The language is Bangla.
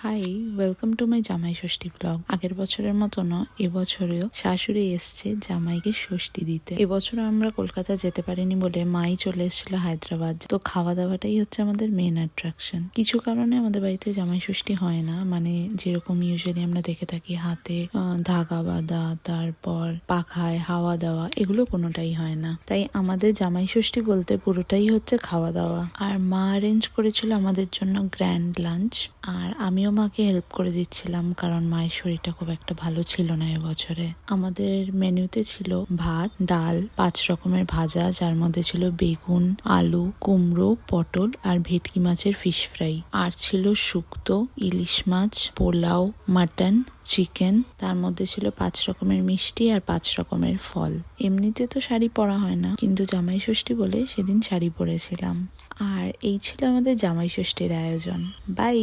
হাই, ওয়েলকাম টু মাই জামাই ষষ্ঠী ব্লগ। আগের বছরের মতো না, এবছরেও শাশুড়ি এসছে জামাইকে ষষ্ঠী দিতে। এবছর আমরা কলকাতা যেতে পারিনি বলে মাই চলে এসেছিল হায়দ্রাবাদ। তো খাওয়া দাওয়াটাই হচ্ছে আমাদের মেন অ্যাট্রাকশন। কিছু কারণে আমাদের বাড়িতে জামাই ষষ্ঠী হয় না, মানে যেরকম ইউজুয়ালি আমরা দেখে থাকি হাতে ধাগা বাঁধা, তারপর পাখায় হাওয়া দেওয়া, এগুলো কোনোটাই হয় না। তাই আমাদের জামাই ষষ্ঠী বলতে পুরোটাই হচ্ছে খাওয়া দাওয়া। আর মা অ্যারেঞ্জ করেছিল আমাদের জন্য গ্র্যান্ড লাঞ্চ, আর আমিও মাকে হেল্প করে দিচ্ছিলাম কারণ মায়ের শরীরটা খুব একটা ভালো ছিল না এবছরে। আমাদের মেনুতে ছিল ভাত, ডাল, 5 রকমের ভাজা, যার মধ্যে ছিল বেগুন, আলু, কুমড়ো, পটল আর ভেটকি মাছের ফিশ ফ্রাই। আর ছিল শুক্তো, ইলিশ মাছ, পোলাও, মাটন, চিকেন। তার মধ্যে ছিল 5 রকমের মিষ্টি আর 5 রকমের ফল। এমনিতে তো শাড়ি পরা হয় না, কিন্তু জামাই ষষ্ঠী বলে সেদিন শাড়ি পরেছিলাম। আর এই ছিল আমাদের জামাই ষষ্ঠীর আয়োজন। বাই।